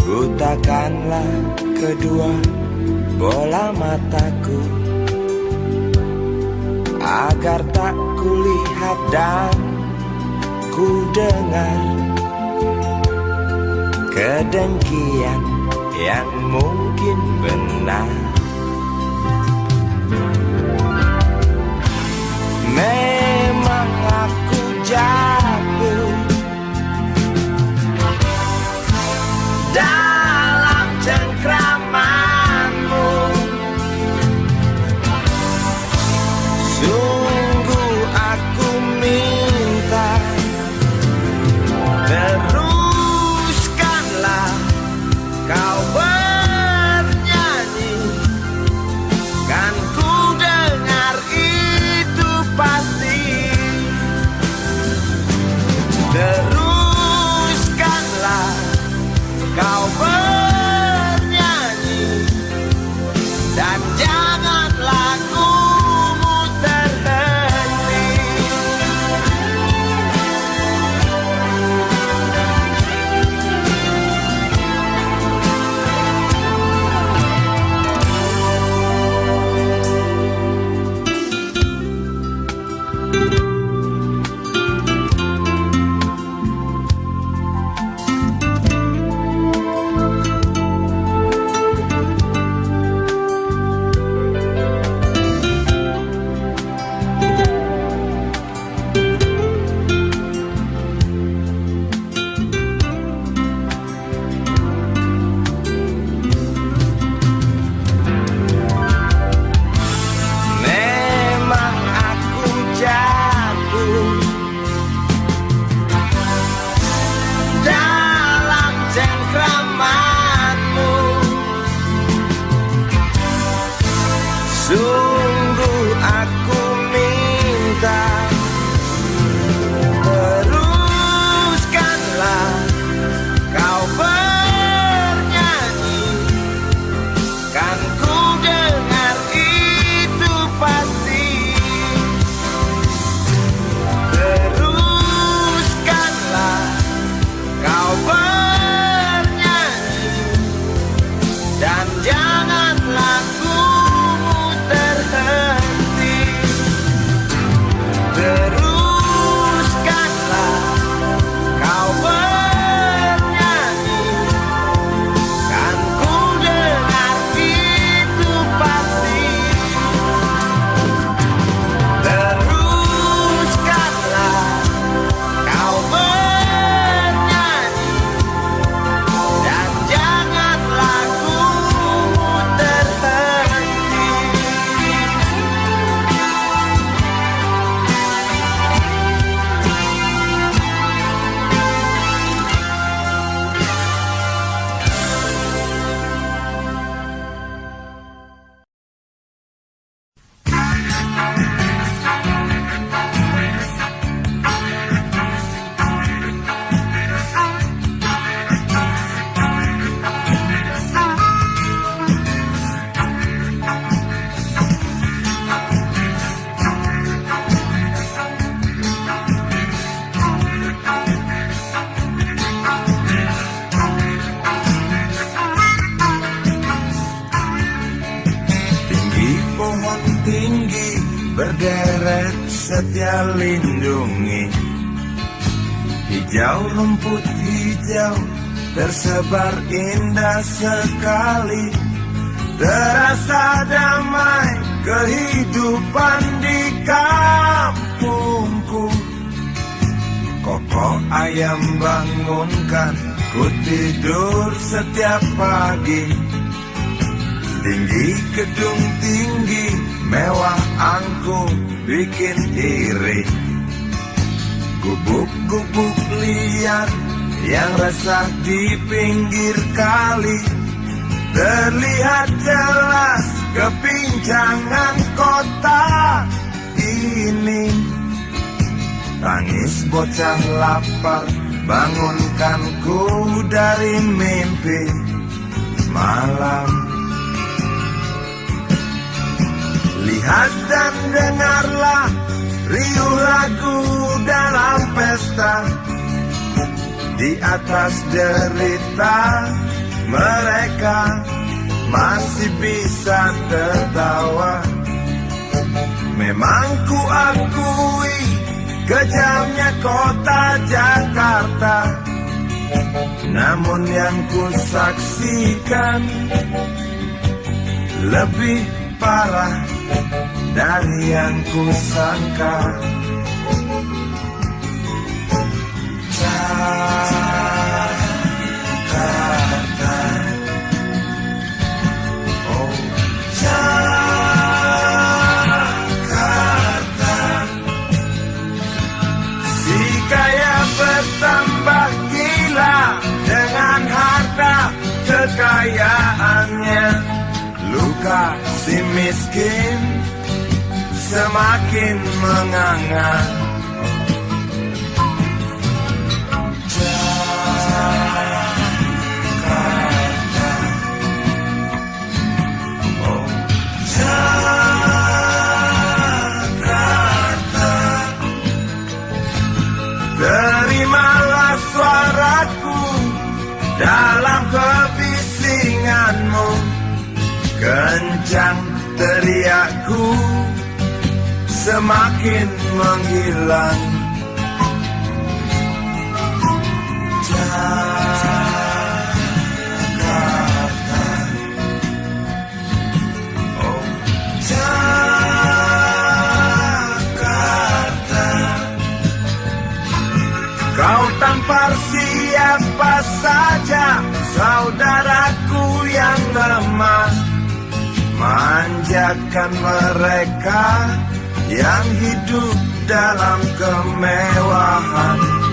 Speaker 1: butakanlah kedua bola mataku, agar tak kulihat dan ku dengar kedengkian yang mungkin benar. Memang aku jatuh dalam cengkramanmu. Sungguh aku minta, teruskanlah kau bernyanyi, kan ku dengar itu pasti. Teruskanlah kau bernyanyi, dan jangan lagumu terhenti.
Speaker 2: pohon tinggi berderet setia lindungi. Hijau rumput hijau tersebar indah sekali. Terasa damai kehidupan di kampungku. Kokok ayam bangunkan ku tidur setiap pagi. Tinggi gedung tinggi mewah angkung bikin iri. Gubuk-gubuk liar yang resah di pinggir kali. Terlihat jelas kepincangan kota ini. Tangis bocah lapar bangunkanku dari mimpi malam. Lihat dan dengarlah riuh lagu dalam pesta. Di atas derita mereka masih bisa tertawa. Memang ku akui kejamnya kota Jakarta, namun yang ku saksikan lebih parah dari yang ku sangka. Jakarta, oh Jakarta, si kaya bertambah gila dengan harta kekayaannya. Luka si miskin semakin menganga. Jakarta, oh Jakarta, terimalah suaraku dalam kebisinganmu. Kencang teriakku semakin menghilang. Jakarta, oh Jakarta, kau tampar siapa saja saudaraku yang lemah. Manjakan mereka yang hidup dalam kemewahan.